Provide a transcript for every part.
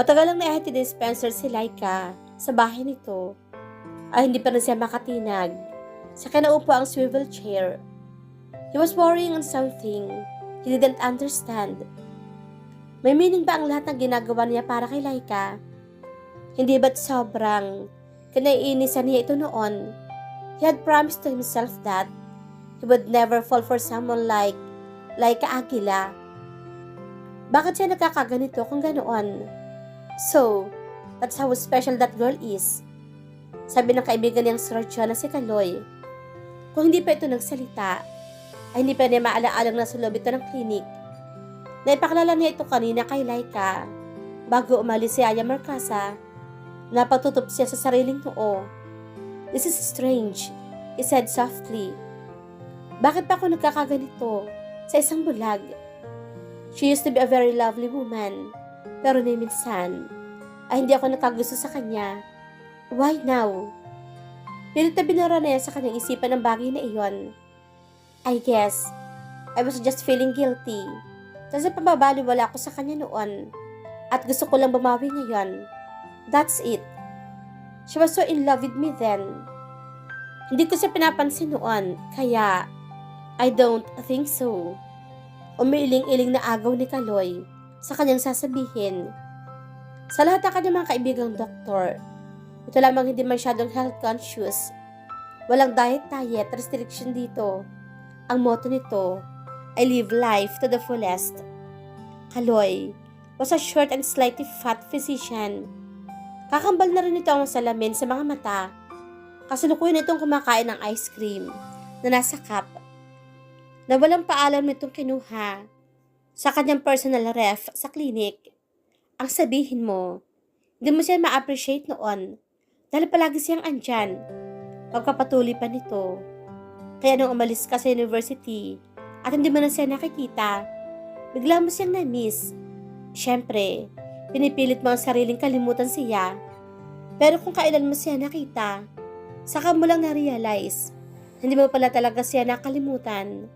Matagal lang naihatid ni Spencer si Laika sa bahay nito ay hindi pa rin siya makatinag. Sa kinaupo ang swivel chair. He was worrying on something he didn't understand. May meaning ba ang lahat ng ginagawa niya para kay Laika? Hindi ba't sobrang kinaiinisan niya ito noon? He had promised to himself that he would never fall for someone like Laika Aguila. Bakit siya nagkakaganito kung ganoon? So, that's how special that girl is. Sabi ng kaibigan niyang Sir na si Kaloy. Kung hindi pa ito nagsalita, ay hindi pa niya maaalang nasa loob ito ng klinik. Naipakilala niya ito kanina kay Laika bago umalis si Aya Marcasa. Napagtutup siya sa sariling noo. This is strange, he said softly. Bakit pa ako nagkakaganito sa isang bulag? She used to be a very lovely woman, pero ni minsan ay hindi ako nakagusto sa kanya. Why now? Pilit na binura na sa kanyang isipan ng bagay na iyon. I guess, I was just feeling guilty. Kasi pababaliwala ako sa kanya noon at gusto ko lang bumawi ngayon. That's it. She was so in love with me then. Hindi ko siya pinapansin noon, kaya I don't think so. Umiiling-iling na agaw ni Kaloy sa kanyang sasabihin. Sa lahat ng kanyang mga kaibigang doktor, ito lamang hindi masyadong health conscious. Walang diet restriction dito. Ang motto nito ay live life to the fullest. Kaloy was a short and slightly fat physician. Kakambal na rin ito ang salamin sa mga mata. Kasalukuyan itong kumakain ng ice cream na nasa cup na walang paalam nitong kinuha sa kanyang personal ref sa klinik. Ang sabihin mo, hindi mo siya ma-appreciate noon dahil palagi siyang andyan. Pagpapatuloy pa nito. Kaya nung umalis ka sa university at hindi mo na siya nakikita, bigla mo siyang na-miss. Siyempre, pinipilit mo ang sariling kalimutan siya. Pero kung kailan mo siya nakita, saka mo lang na-realize, hindi mo pala talaga siya nakalimutan.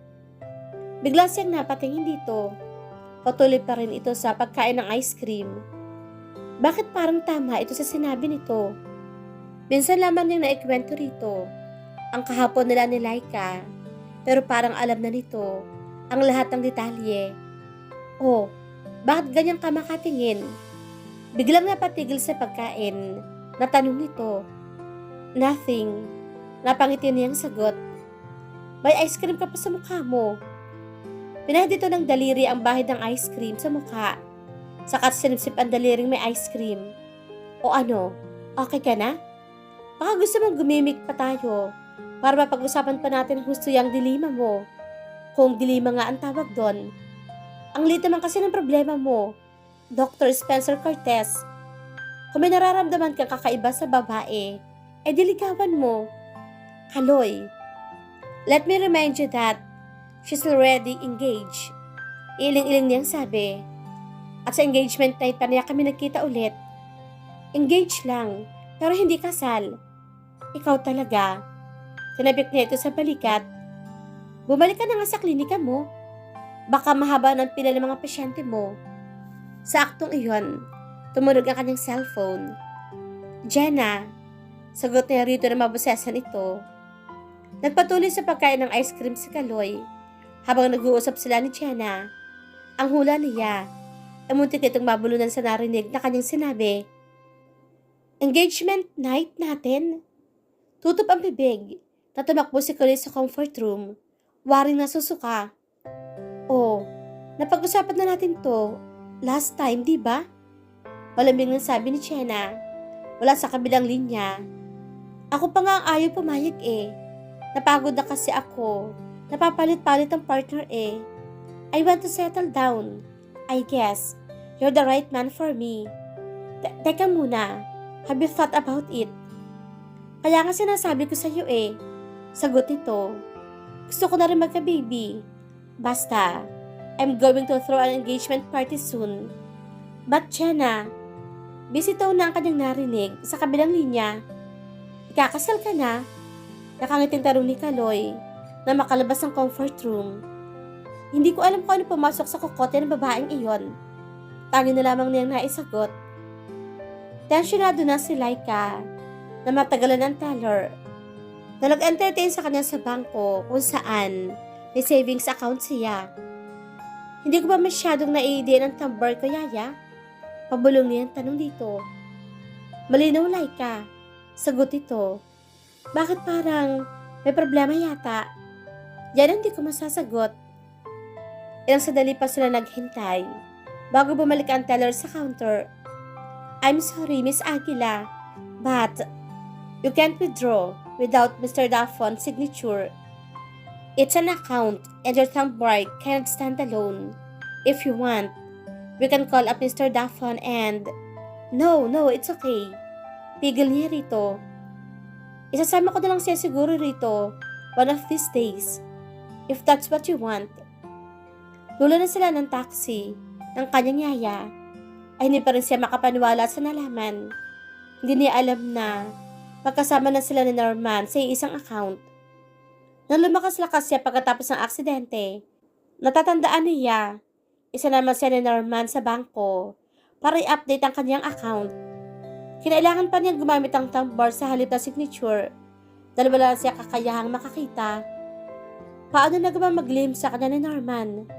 Bigla siyang napatingin dito. Patuloy pa rin ito sa pagkain ng ice cream. Bakit parang tama ito sa sinabi nito? Minsan lamang niyang naikwento rito ang kahapon nila ni Laika, pero parang alam na nito ang lahat ng detalye. Oh, bakit ganyan ka makatingin? Biglang napatigil sa pagkain. Natanong nito. Nothing. Napangiti niyang sagot. May ice cream ka pa sa mukha mo. Pinahid ito ng daliri ang bahid ng ice cream sa mukha. Saka sinipsip ang daliring may ice cream. O ano, okay ka na? Baka gusto mong gumimik pa tayo para mapag-usapan pa natin gusto yung dilema mo. Kung dilema nga ang tawag doon. Ang liit naman kasi ng problema mo, Dr. Spencer Cortez. Kung may nararamdaman kang kakaiba sa babae, diligawan mo. Kaloy, let me remind you that she's already engaged. Iling-iling niyang sabi. At sa engagement night pa niya kami nagkita ulit. Engaged lang, pero hindi kasal. Ikaw talaga. Tinabik niya ito sa balikat. Bumalik ka na nga sa klinika mo. Baka mahaba ng pila ng mga pasyente mo. Sa aktong iyon, tumunog ang kanyang cellphone. Jenna, sagot niya rito na mabusesan ito. Nagpatuloy sa pagkain ng ice cream si Kaloy. Habang nag-uusap sila ni Jenna, ang hula niya, muntik itong mabulunan sa narinig na kanyang sinabi. Engagement night natin? Tutup ang bibig na tumakbo si Kaloy sa comfort room. Waring nasusuka. Oh, napag-usapan na natin to last time, di ba? Malamig nang sabi ni Jenna. Wala sa kabilang linya. Ako pa nga ang ayaw pumayag eh. Napagod na kasi ako. Napapalit-palit ang partner eh. I want to settle down. I guess you're the right man for me. Teka muna. Have you thought about it? Kaya nga sinasabi ko sa iyo eh. Sagot nito. Gusto ko na rin magka-baby. Basta, I'm going to throw an engagement party soon. But Jenna, busy daw na ang kanyang narinig sa kabilang linya. Ikakasal ka na? Nakangiting tarong ni Kaloy na makalabas ng comfort room. Hindi ko alam kung ano pumasok sa kokote ng babaeng iyon. Tangi na lamang niyang naisagot. Tensyonado na si Laika na matagalan ng teller na nag-entertain sa kanya sa bangko kung saan may savings account siya. Hindi ko ba masyadong naiidiyan ang tumbler ko, Yaya? Pabulong niya ang tanong dito. Malinaw, Laika. Sagot ito. Bakit parang may problema yata? Yan hindi ko masasagot. Ilang sandali pa sila naghintay bago bumalik ang teller sa counter. I'm sorry, Miss Aguila, but you can't withdraw without Mr. Dafon's signature. It's an account and your tumbler can't stand alone. If you want, we can call up Mr. Dafon and... No, it's okay. Pigil niya rito. Isasama ko na lang siya siguro rito one of these days. If that's what you want. Lula na sila ng taxi ng kanyang yaya. Ay hindi pa rin siya makapaniwala sa nalaman. Hindi niya alam na magkasama na sila ni Norman sa isang account. Nang lumakas-lakas siya pagkatapos ng aksidente, natatandaan niya, isa naman siya ni Norman sa bangko para i-update ang kanyang account. Kinailangan pa niya gumamit ang tumbler sa halip na signature dahil wala siya kakayahang makakita. Paano na ba mag-claim sa kanya ni Norman?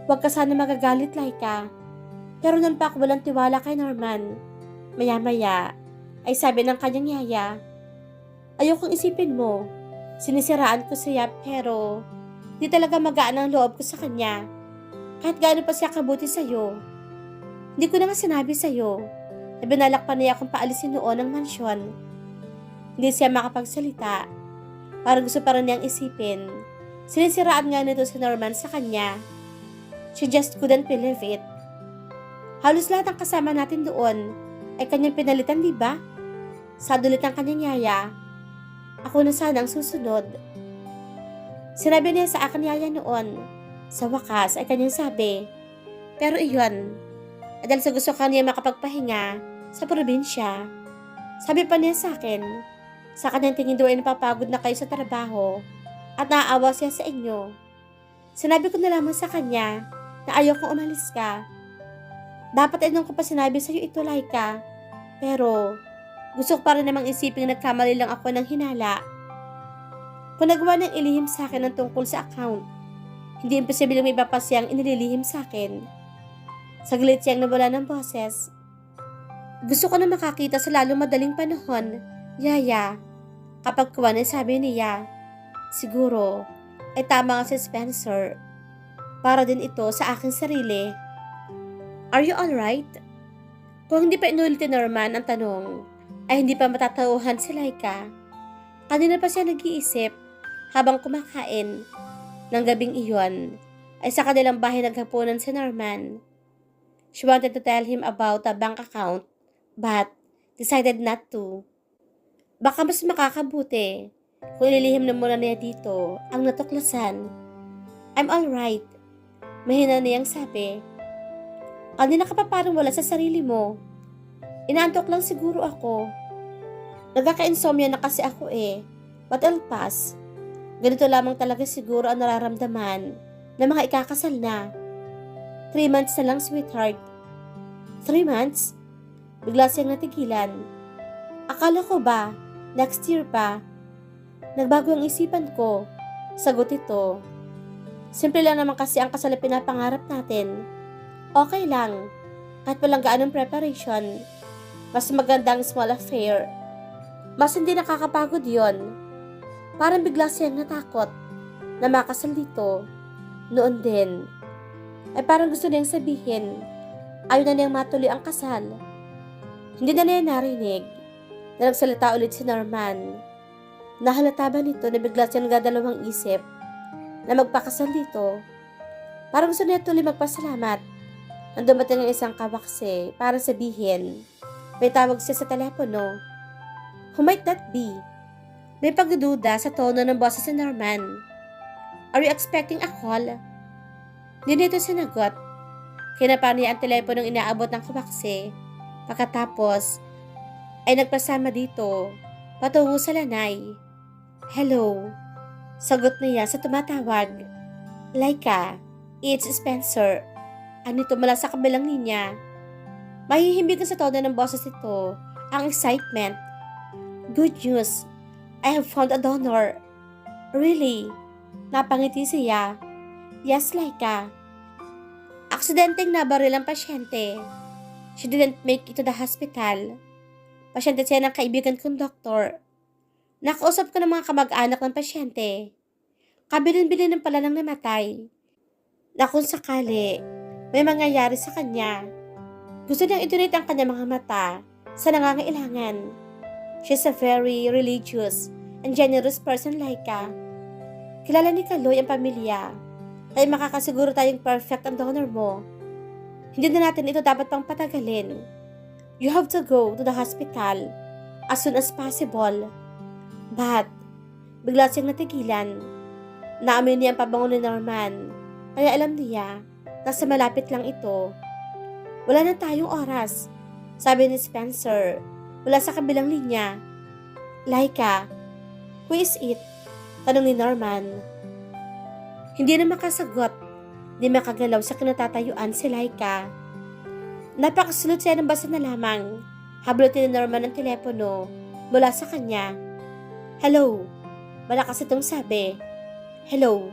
Huwag ka sana magagalit, Laika. Pero nun pa ako walang tiwala kay Norman. Maya-maya ay sabi ng kanyang yaya, ayokong isipin mo. Sinisiraan ko siya pero di talaga magaan ang loob ko sa kanya. Kahit gaano pa siya kabuti sa'yo. Hindi ko na nga sinabi sa'yo na binalak pa niya akong paalisin noon ng mansyon. Hindi siya makapagsalita. Parang gusto pa rin niyang isipin. Sinisiraan nga nito si Norman sa kanya. She just couldn't believe it. Halos lahat ng kasama natin doon ay kanyang pinalitan, di ba? Sadulit ng kanyang yaya. Ako na sana ang susunod. Sinabi niya sa akin yaya noon. Sa wakas ay kanyang sabi. Pero iyon, dahil sa gusto kanya makapagpahinga sa probinsya. Sabi pa niya sa akin, sa kanyang tingin daw ay napapagod na kayo sa trabaho at naaawa siya sa inyo. Sinabi ko na lamang sa kanya na ayaw kong umalis ka. Dapat ay nung ko pa sinabi sa'yo ito, Laika. Pero, gusto ko pa rin namang isipin na nagkamali lang ako ng hinala. Kung nagawa niyang ilihim sa akin ng tungkol sa account, hindi imposible may iba pa siyang inililihim sa akin. Saglit siyang nawala ng boses. Gusto ko na makakita sa lalong madaling panahon, Yaya. Kapag kuwan ay sabi niya, siguro, ay tama nga si Spencer. Para din ito sa aking sarili. Are you alright? Kung hindi pa inulit ni Norman ang tanong, ay hindi pa matatauhan si Laika. Kanina pa siya nag-iisip habang kumakain. Nang gabing iyon, ay sa kanilang bahay naghapunan si Norman. She wanted to tell him about a bank account, but decided not to. Baka mas makakabuti kung ililihim na muna niya dito ang natuklasan. I'm alright. Mahina niyang sabi. Kanina ka pa parang wala sa sarili mo. Inaantok lang siguro ako. Nagkaka-insomnia na kasi ako eh. But I'll pass. Ganito lamang talaga siguro ang nararamdaman ng mga ikakasal na. 3 months na lang, sweetheart. 3 months? Bigla siyang natigilan. Akala ko ba, next year pa? Nagbago ang isipan ko. Sagot ito. Simple lang naman kasi ang kasal na pinapangarap natin. Okay lang. Kahit walang gaanong preparation. Mas magandang small affair. Mas hindi nakakapagod yon. Parang bigla siyang natakot na makasal dito. Noon din. Ay parang gusto niyang sabihin, ayaw na niyang matuloy ang kasal. Hindi na niya narinig na nagsalita ulit si Norman. Nahalata ba nito na bigla siyang nagdadalawang isip na magpakasal dito? Parang gusto niya tuloy magpasalamat nang dumating ang isang kawakse para sabihin, may tawag siya sa telepono. Who might that be? May pagdududa sa tono ng boses ni Norman. Are you expecting a call? Hindi nito sinagot. Kinapa niya ang teleponong inaabot ng kawakse. Pagkatapos, ay nagpasama dito, patungo sa lanay. Hello. Sagot niya sa tumatawag. Laika, it's Spencer. Ano ito mula sa kabilang linya? Mahihimbigan sa tono ng boses ito ang excitement. Good news! I have found a donor. Really? Napangiti siya. Yes, Laika. Aksidenteng nabaril ang pasyente. She didn't make it to the hospital. Pasyente siya ng kaibigan kong doktor. Nakausap ko ng mga kamag-anak ng pasyente. Kabilin-bilin ng pala ng namatay. Na kung sakali, may mangyayari sa kanya. Gusto niyang i-donate ang kanyang mga mata sa nangangailangan. She's a very religious and generous person, Laika. Kilala ni Kaloy ang pamilya, kaya makakasiguro tayong perfect ang donor mo. Hindi na natin ito dapat pang patagalin. You have to go to the hospital as soon as possible. But, bigla siyang natigilan. Naamoy niya ang pabango ni Norman, kaya alam niya, nasa malapit lang ito. Wala na tayong oras, sabi ni Spencer, mula sa kabilang linya. Laika, who is it? Tanong ni Norman. Hindi na makasagot, di makagalaw sa kinatatayuan si Laika. Napakasulot siya ng basa na lamang. Hablutin ni Norman ang telepono mula sa kanya. Hello, malakas itong sabi. Hello.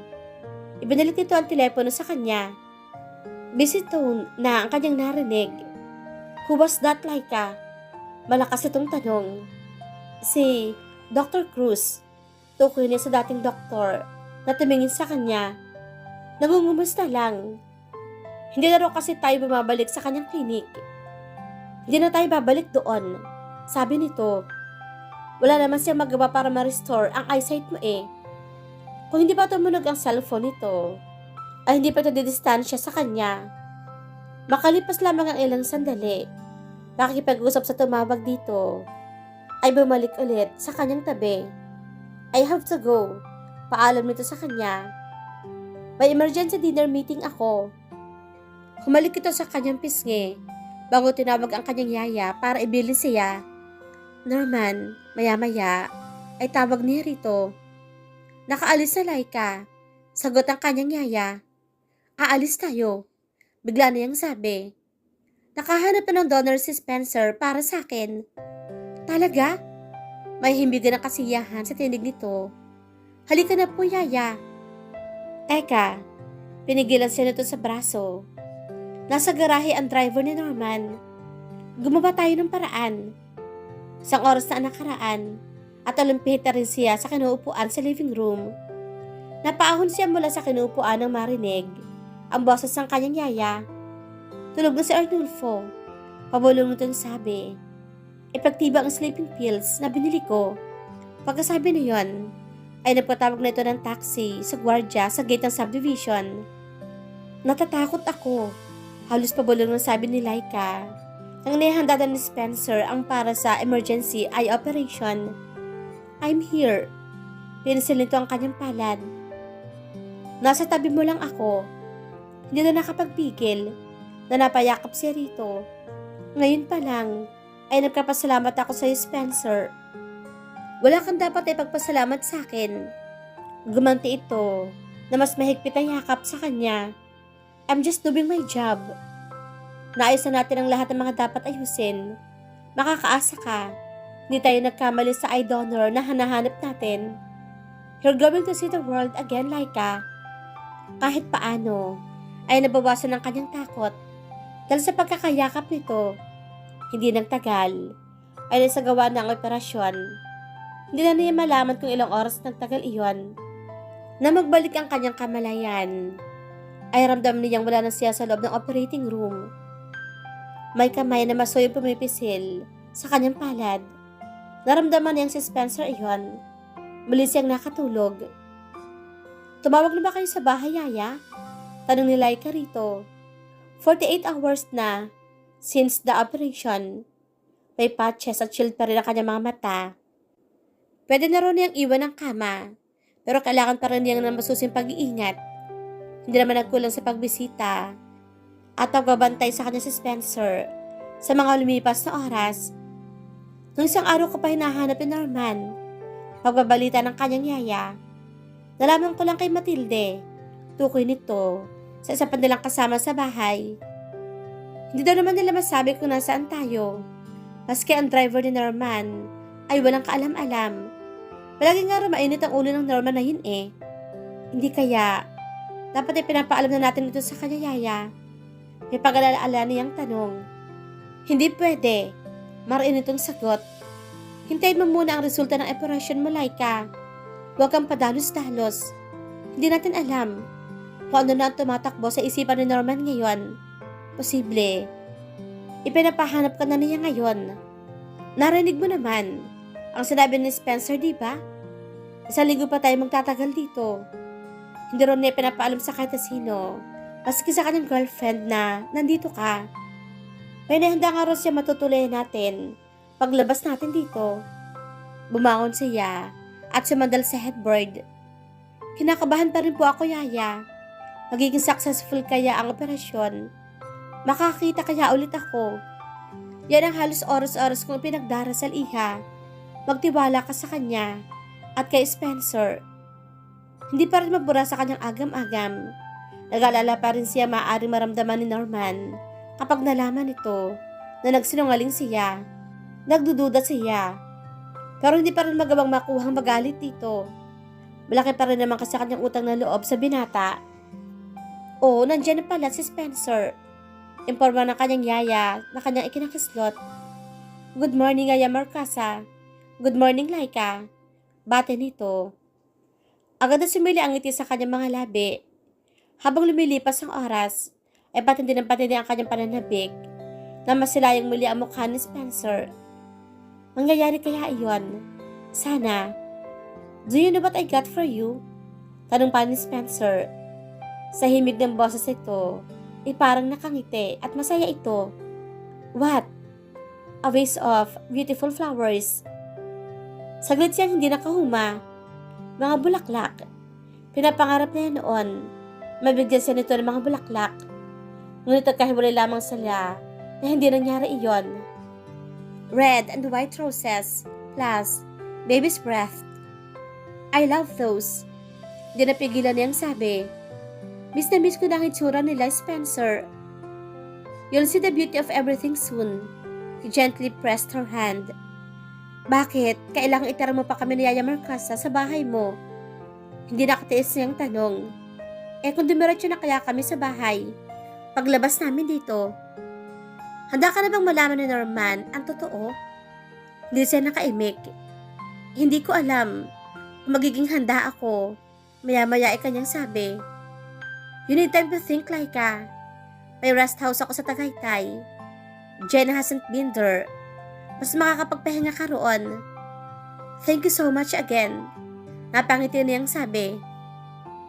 Ibinalik nito ang telepono sa kanya. Busy tone na ang kanyang narinig. Who was that, Laika? Malakas itong tanong. Si Dr. Cruz. Tukoy niya sa dating doktor na tumingin sa kanya. Nangungumusta lang. Hindi na raw kasi tayo bumabalik sa kanyang klinik. Hindi na tayo babalik doon. Sabi nito. Wala naman siyang magawa para ma-restore ang eyesight mo eh. Kung hindi pa tumunog ang cellphone nito, ay hindi pa ito didistansya sa kanya. Makalipas lamang ang ilang sandali, nakikipag-usap sa tumawag dito, ay bumalik ulit sa kanyang tabi. I have to go. Paalam nito sa kanya. May emergency dinner meeting ako. Humalik ito sa kanyang pisngi, bago tinawag ang kanyang yaya para ibili siya. Norman, maya-maya, ay tawag niya rito. Nakaalis na Laika. Sagot ang kanyang yaya. Aalis tayo. Bigla niyang sabi. Nakahanap na ng donor si Spencer para sa akin. Talaga? May himbigan ng kasiyahan sa tinig nito. Halika na po, yaya. Teka, pinigilan siya nito sa braso. Nasa garahe ang driver ni Norman. Gumawa tayo ng paraan. Isang oras na nakaraan at alumpihit na rin siya sa kinuupuan sa living room. Napaahon siya mula sa kinuupuan ng marinig ang boses ng kanyang yaya. Tulog na si Arnulfo. Pabulong nitong sabi. Epektiba ang sleeping pills na binili ko. Pagkasabi niyon, ay nagpatawag na ito ng taxi sa gwardya sa gate ng subdivision. Natatakot ako. Halos pabulong ng sabi ni Laika. Nang nihanda ni Spencer ang para sa emergency eye operation. I'm here. Pinisil nito ang kanyang palad. Nasa tabi mo lang ako. Hindi na nakapagpigil na napayakap siya rito. Ngayon pa lang ay nagkapasalamat ako sa Spencer. Wala kang dapat ay pagpasalamat sa akin. Gumanti ito na mas mahigpit ang yakap sa kanya. I'm just doing my job. Naayos na natin ang lahat ng mga dapat ayusin. Makakaasa ka. Hindi tayo nagkamali sa eye donor na hanahanap natin. You're going to see the world again, Laika. Kahit paano, ay nabawasan ng kanyang takot. Dahil sa pagkakayakap nito, hindi nagtagal, ay nasagawa na ang operasyon. Hindi na niya malaman kung ilang oras nagtagal iyon. Na magbalik ang kanyang kamalayan, ay ramdam niyang wala na siya sa loob ng operating room. May kamay na masoyong pumipisil sa kanyang palad. Naramdaman niyang si Spencer iyon. Muli siyang nakatulog. Tumawag na ba kayo sa bahay, yaya? Tanong ni Laika rito. 48 hours na since the operation. May patches at shield pa rin ang kanyang mga mata. Pwede na rin niyang iwan ang kama, pero kailangan pa rin niyang ng masusing pag-iingat. Hindi naman nagkulang sa pagbisita at pagbabantay sa kanya si Spencer sa mga lumipas na oras. Nung isang araw ko pa hinahanap ni Norman, pagbabalita ng kanyang yaya. Nalaman ko lang kay Matilde, tukoy nito, sa isa pa nilang kasama sa bahay. Hindi daw naman nila masabi kung nasaan tayo. Maski ang driver ni Norman ay walang kaalam-alam. Palagi nga mainit ang ulo ng Norman na yun eh. Hindi kaya, dapat ay pinapaalam na natin ito sa kanya, Yaya. May pag-alala niyang tanong. Hindi pwede. Marinit itong sagot. Hintayin mo muna ang resulta ng operasyon mo, Laika. Huwag kang padalos-dalos. Hindi natin alam kung ano na ang tumatakbo sa isipan ni Norman ngayon. Posible. Ipinapahanap ka na niya ngayon. Narinig mo naman ang sinabi ni Spencer, di ba? Isang linggo pa tayo magtatagal dito. Hindi ron niya pinapaalam sa kahit sino, maski sa kanyang girlfriend na nandito ka. May nahanda nga rin siya matutuloy natin paglabas natin dito. Bumangon siya at sumandal sa headboard. Kinakabahan pa rin po ako, Yaya. Magiging successful kaya ang operasyon? Makakita kaya ulit ako? Yan ang halos oras-oras kong pinagdarasal, Iha. Magtiwala ka sa kanya at kay Spencer. Hindi pa rin mabura sa kanyang agam-agam. Nag-alala pa rin siya maaaring maramdaman ni Norman kapag nalaman ito na nagsinungaling siya. Nagdududa siya. Pero hindi pa rin magawang makuhang magalit dito. Malaki pa rin naman kasi kanyang utang na loob sa binata. Oo, nandiyan na pala si Spencer. Imporma ng kanyang yaya na kanyang ikinakislot. Good morning, Yaya Marcasa. Good morning, Laika. Bate nito. Agad na sumili ang ngiti sa kanyang mga labi. Habang lumilipas ang oras, ay patindi ng patindi ang kanyang pananabik na masilayang muli ang mukha ni Spencer. Mangyayari kaya iyon? Sana. Do you know what I got for you? Tanong pa ni Spencer. Sa himig ng boses ito, ay parang nakangiti at masaya ito. What? A vase of beautiful flowers. Saglit siyang hindi nakahuma. Mga bulaklak. Pinapangarap niya noon. Mabigyan siya nito ng mga bulaklak. Ngunit nagkahiwalay lamang sila na hindi nangyari iyon. Red and white roses plus baby's breath. I love those. Hindi napigilan niyang sabi. Miss na miss ko na ang itsura nila, Spencer. You'll see the beauty of everything soon. He gently pressed her hand. Bakit? Kailangang itara mo pa kami ni Yaya Marcasa sa bahay mo? Hindi nakatiis niyang tanong. Kung dumiretso na kaya kami sa bahay, paglabas namin dito. Handa ka na bang malaman ni Norman ang totoo? Hindi siya nakaimik. Hindi ko alam kung magiging handa ako. Maya-maya ay kanyang sabi. You need time to think, Laika. May rest house ako sa Tagaytay. Jenna hasn't been there. Mas makakapagpahinga ka roon. Thank you so much again. Napangiti niyang sabi.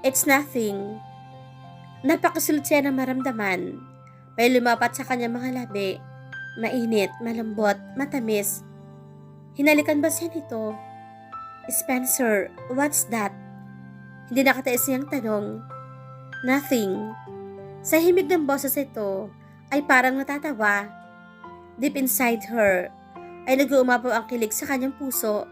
It's nothing. Napakasulot siya ng maramdaman. May lumapat sa kanya mga labi. Mainit, malambot, matamis. Hinalikan ba siya nito? Spencer, what's that? Hindi nakatiis niyang tanong. Nothing. Sa himig ng boses ito ay parang natatawa. Deep inside her ay nag-uumapaw ang kilig sa kanyang puso.